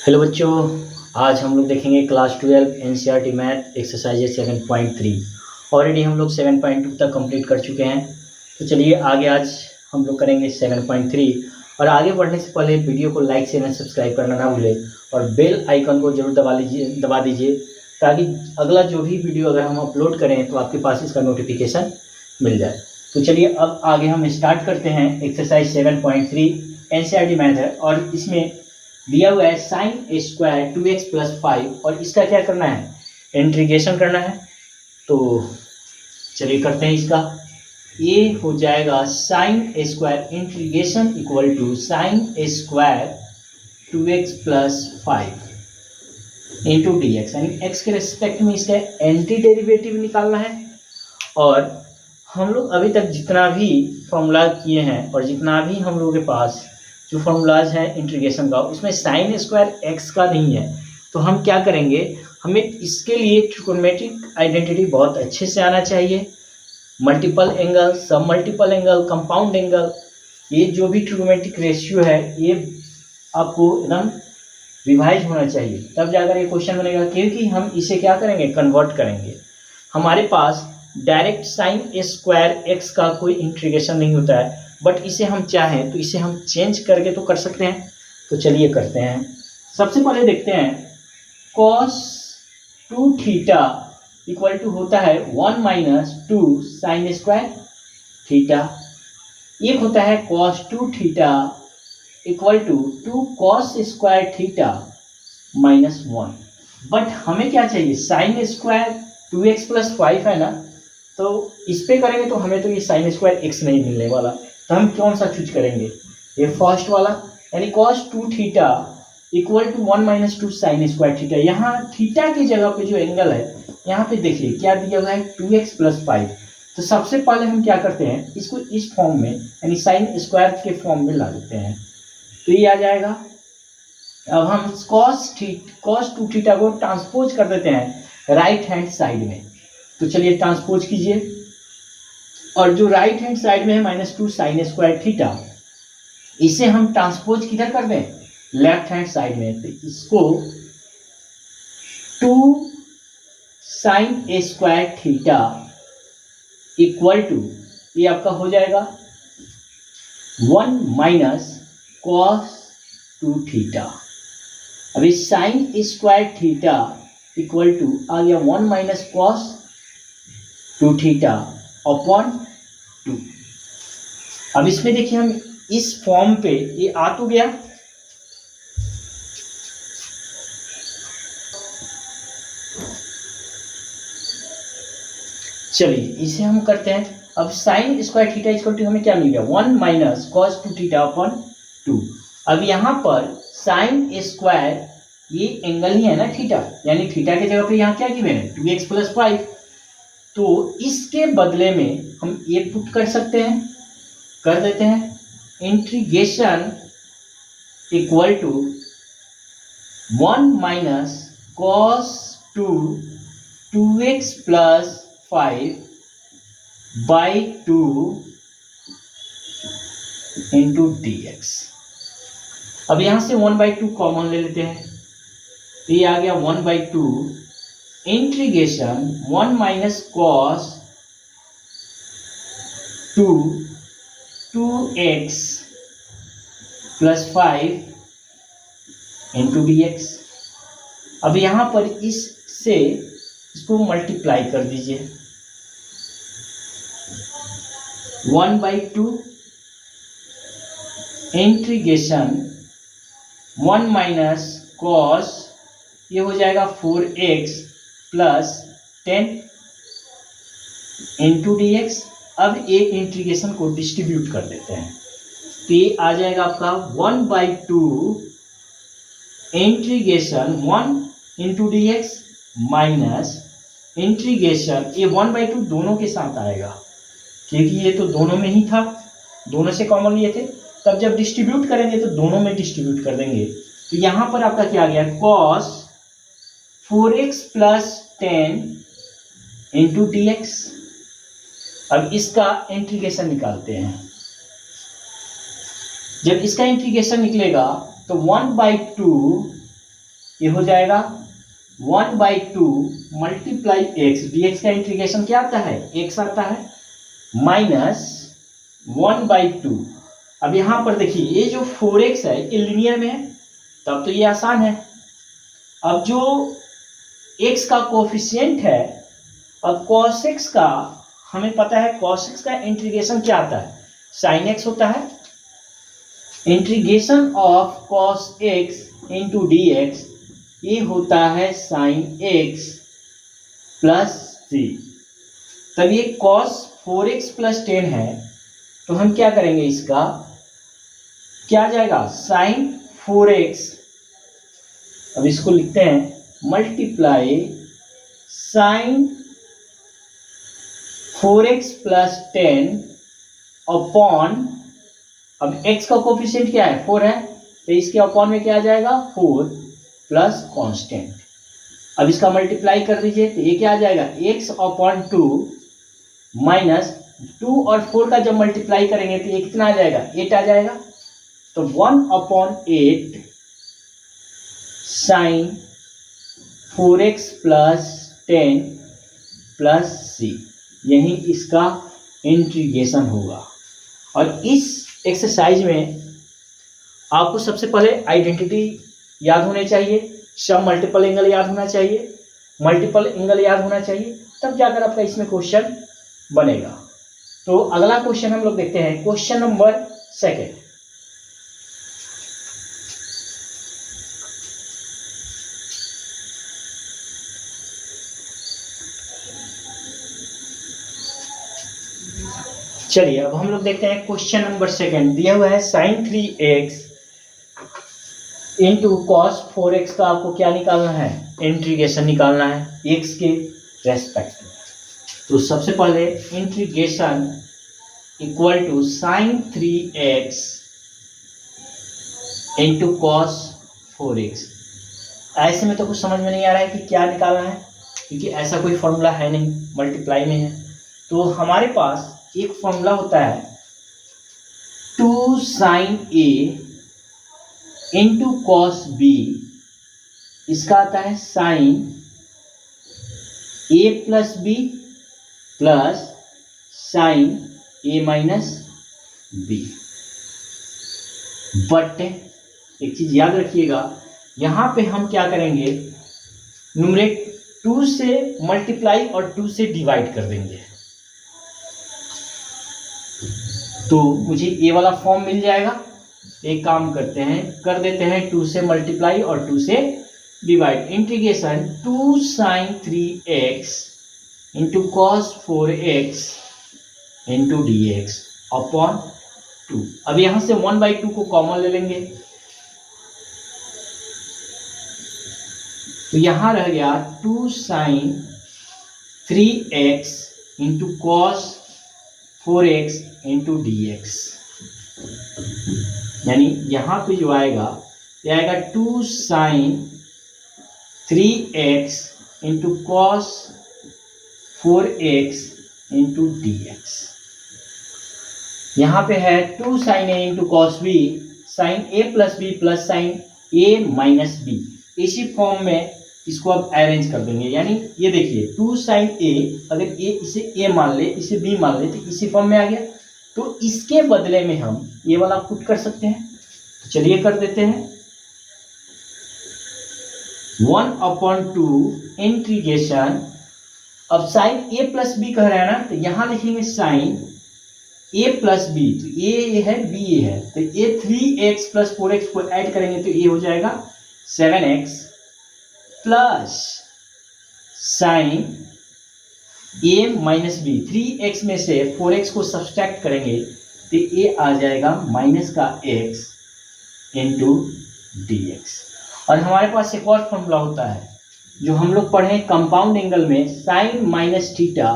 Hello बच्चों, आज हम लोग देखेंगे class 12 NCERT math exercise 7.3। Already हम लोग 7.2 तक कंप्लीट कर चुके हैं। तो चलिए आगे आज हम लोग करेंगे 7.3। और आगे बढ़ने से पहले वीडियो को लाइक शेयर एंड सब्सक्राइब करना ना भूलें और बेल आइकन को जरूर दबा दीजिए ताकि अगला जो भी वीडियो अगर हम अपलोड करें तो आपके पास इसका नोटिफिकेशन मिल जाए। तो चलिए अब आगे हम स्टार्ट करते हैं। एक्सरसाइज 7.3 एनसीईआरटी मैथ है और इसमें दिया हुआ है sign a square 2x plus 5 और इसका क्या करना है, इंटीग्रेशन करना है। तो चलिए करते हैं इसका। ये हो जाएगा sine a square integration equal to sine a square 2x plus 5 into d x, यानी एक्स के रिस्पेक्ट में इसका एंटी डेरिवेटिव निकालना है। और हम लोग अभी तक जितना भी फॉर्मूला किए हैं और जितना भी हम लोगों के पास जो फॉर्मूलाज है इंटीग्रेशन का, उसमें साइन स्क्वायर एक्स का नहीं है। तो हम क्या करेंगे, हमें इसके लिए ट्रिग्नोमेट्रिक आइडेंटिटी बहुत अच्छे से आना चाहिए। मल्टीपल एंगल, सब मल्टीपल एंगल, कंपाउंड एंगल, ये जो भी ट्रिग्नोमेट्रिक रेशियो है ये आपको एकदम रिवाइज होना चाहिए, तब जाकर ये क्वेश्चन बनेगा। क्योंकि हम इसे क्या करेंगे, कन्वर्ट करेंगे। हमारे पास direct sine a square x का कोई इंटीग्रेशन नहीं होता है, बट इसे हम चाहें तो इसे हम चेंज करके तो कर सकते हैं। तो चलिए करते हैं। सबसे पहले देखते हैं cos 2 थीटा इक्वल टू होता है 1 माइनस 2 साइन स्क्वायर थीटा। एक होता है cos 2 theta equal to 2 cos square theta minus 1। But हमें क्या चाहिए, साइन स्क्वायर 2x प्लस 5 है ना, तो इस पे करेंगे तो हमें तो ये साइन स्क्वायर एक्स नहीं मिलने वाला। तो हम कौन सा चूज करेंगे, ये फर्स्ट वाला, यानी cos 2 theta equal to 1 minus 2 sine square theta. यहाँ थीटा की जगह पे जो एंगल है यहाँ पे देखिए क्या दिया हुआ है, 2x प्लस 5। तो सबसे पहले हम क्या करते हैं, इसको इस फॉर्म में यानी साइन स्क्वायर के फॉर्म में ला देते हैं। तो ये आ जाएगा। अब हम cos 2 थीटा को ट्रांसपोज कर देते हैं राइट हैंड साइड में। तो चलिए ट्रांसपोज कीजिए, और जो राइट हैंड साइड में है -2 साइन स्क्वायर थीटा, इसे हम ट्रांसपोज किधर कर दें, लेफ्ट हैंड साइड में। तो इसको 2 sine a square theta equal to, ये आपका हो जाएगा 1 माइनस cos 2 थीटा। अभी sine square theta equal to आ गया 1 माइनस cos 2 थीटा अपॉन 2। अब इसमें देखिए हम इस फॉर्म पे ये आ तो गया, चलिए इसे हम करते हैं। अब sine square theta equal to हमें क्या मिल गया, 1 माइनस cos 2 थीटा अपॉन 2। अब यहाँ पर साइन स्क्वायर ये एंगल ही है ना थीटा, यानी थीटा के जगह पे यहाँ क्या गिवन है, 2x प्लस 5। तो इसके बदले में हम ये पुट कर सकते हैं, कर देते हैं integration equal to 1 minus cos 2x plus 5 by 2 into d x. अब यहां से 1/2 कॉमन ले लेते हैं, तो ये आ गया 1/2 integration 1 minus cos 2x plus 5 into d x. अब यहाँ पर इससे इसको मल्टीप्लाई कर दीजिए, 1/2 इंटीग्रेशन 1 माइनस cos, ये हो जाएगा 4x plus 10 into d x. अब एक इंटीग्रेशन को डिस्ट्रीब्यूट कर देते हैं, तो ये आ जाएगा आपका 1/2 integration 1 into d x minus integration, ये 1/2 दोनों के साथ आएगा क्योंकि ये तो दोनों में ही था, दोनों से कॉमन लिए थे। तब जब डिस्ट्रीब्यूट करेंगे तो दोनों में डिस्ट्रीब्यूट कर देंगे। तो यहाँ पर आपका क्या आ गया, cos 4x plus 10 into d x. अब इसका इंटीग्रेशन निकालते हैं। जब इसका इंटीग्रेशन निकलेगा तो 1/2 ये हो जाएगा 1/2 मल्टीप्लाई एक्स, डी एक्स का इंटीग्रेशन क्या आता है, एक्स आता है, माइनस 1/2। अब यहाँ पर देखिए ये जो 4x है ये लीनियर में है, तब तो ये आसान है। अब जो x का कोफिशिएंट है, अब cos x का हमें पता है, cos x का इंटीग्रेशन क्या आता है, sin x होता है। Integration of cos x into d x, ये होता है sin x प्लस c। तब ये cos 4x प्लस 10 है, तो हम क्या करेंगे, इसका क्या आ जाएगा, sin 4x। अब इसको लिखते हैं multiply sin 4x plus 10 upon, अब x का कोफिशिएंट क्या है, 4 है, तो इसके अपॉन में क्या आ जाएगा, 4 प्लस कांस्टेंट। अब इसका मल्टीप्लाई कर दीजिए, तो ये क्या आ जाएगा, x अपॉन 2 माइनस 2 और 4 का जब मल्टीप्लाई करेंगे तो ये कितना आ जाएगा, 8 आ जाएगा। तो 1/8 sign 4x plus 10 plus c, यही इसका इंटीग्रेशन होगा। और इस एक्सरसाइज में आपको सबसे पहले आइडेंटिटी याद होने चाहिए, सब मल्टीपल एंगल याद होना चाहिए, मल्टीपल एंगल याद होना चाहिए, तब जाकर आपका इसमें क्वेश्चन बनेगा। तो अगला क्वेश्चन हम लोग देखते हैं, क्वेश्चन नंबर 2। चलिए अब हम लोग देखते हैं क्वेश्चन नंबर 2। दिया हुआ है sin 3x into cos 4x का आपको क्या निकालना है, इंटीग्रेशन निकालना है x के रेस्पेक्ट में। तो सबसे पहले integration equal to sin 3x into cos 4x। ऐसे में तो कुछ समझ में नहीं आ रहा है कि क्या निकालना है, क्योंकि ऐसा कोई फॉर्मूला है नहीं, मल्टीप्लाई में है। तो हमारे पास एक फॉर्मूला होता है 2 sin a into cos b, इसका आता है sin a plus b plus sin a minus b। But एक चीज याद रखिएगा, यहां पे हम क्या करेंगे, न्यूमरेटर 2 से मल्टीप्लाई और 2 से डिवाइड कर देंगे, तो मुझे ये वाला फॉर्म मिल जाएगा। एक काम करते हैं, कर देते हैं 2 से मल्टीप्लाई और 2 से divide. Integration 2 sin 3x into cos 4x into d x upon 2। अब यहां से 1/2 को कॉमन ले लेंगे, तो यहां रह गया 2 sin 3x into cos 4x into d x, यानी यहाँ पे जो आएगा ये आएगा 2 sin 3x into cos 4x into d x. यहाँ पे है 2 sin a into cos b, sin a plus b plus sin a minus b। इसी फॉर्म में इसको अब अरेंज कर देंगे, यानी ये देखिए 2 sin a, अगर a इसे a मान ले, इसे b मान ले, तो इसी फॉर्म में आ गया। तो इसके बदले में हम ये वाला पुट कर सकते हैं, तो चलिए कर देते हैं। 1/2 इंटीग्रेशन, अब sin a प्लस b कह रहा है ना, तो यहां लिखेंगे sin a प्लस b, तो a है b है, तो ये 3x प्लस 4x को ऐड करेंगे तो ये हो जाएगा 7x plus sign a minus b। 3x में से 4x को सब्सट्रैक्ट करेंगे तो ये आ जाएगा माइनस का x इंटू डी एक्स। और हमारे पास एक और फॉर्मूला होता है जो हम लोग पढ़े कंपाउंड एंगल में, sine minus theta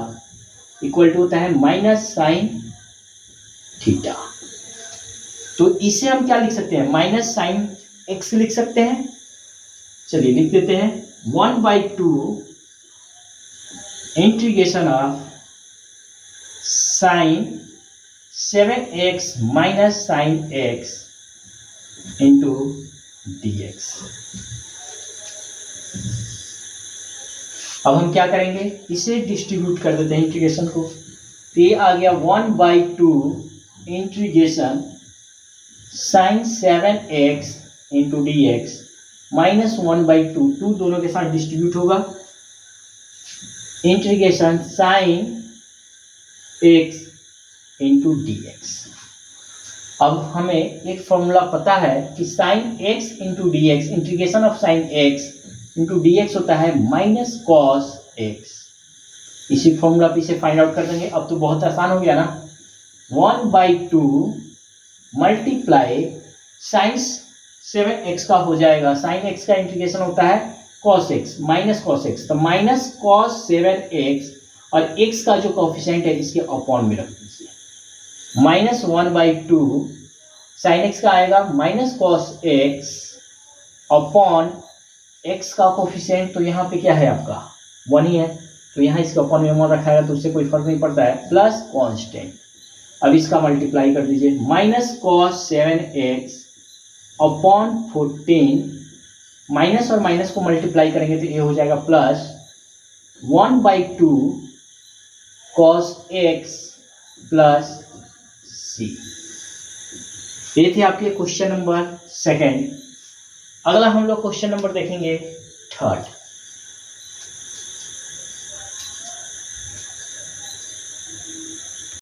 equal to होता है माइनस साइन थीटा। तो इसे हम क्या लिख सकते हैं, माइनस साइन एक्स लिख सकते हैं। चलिए लिख देते हैं 1/2 integration of sine 7x minus sine x into d x. अब हम क्या करेंगे, इसे डिस्ट्रीब्यूट कर देते हैं इंटीग्रेशन को। तो ये आ गया 1/2 integration sine 7x into d x minus 1/2, 2 दोनों के साथ डिस्ट्रीब्यूट होगा, integration sine x into d x. अब हमें एक फॉर्मूला पता है कि sine x into d x, integration of sine x into d x होता है माइनस कॉस x। इसी फॉर्मूला पे इसे फाइंड आउट कर देंगे। अब तो बहुत आसान हो गया ना, 1/2 मल्टीप्लाई साइन 7x का हो जाएगा, साइन x का इंटीग्रेशन होता है cos x minus cos x, तो माइनस कॉस 7x और x का जो कोफिशिएंट है इसके अपॉन में रख दीजिए, माइनस 1/2 साइन x का आएगा minus cos x upon x का कोफिशिएंट, तो यहाँ पे क्या है आपका 1 ही है, तो यहाँ इसके अपॉन में 1 रखा है तो उससे कोई फर्क नहीं पड़ता है, प्लस कांस्टेंट। अब इसका मल्टीप्लाई कर दीजिए, minus cos 7x upon 14, minus और माइनस को मल्टीप्लाई करेंगे तो ये हो जाएगा plus 1/2 cos x plus c। ये थे आपके क्वेश्चन नंबर 2। अगला हम लोग क्वेश्चन नंबर देखेंगे 3।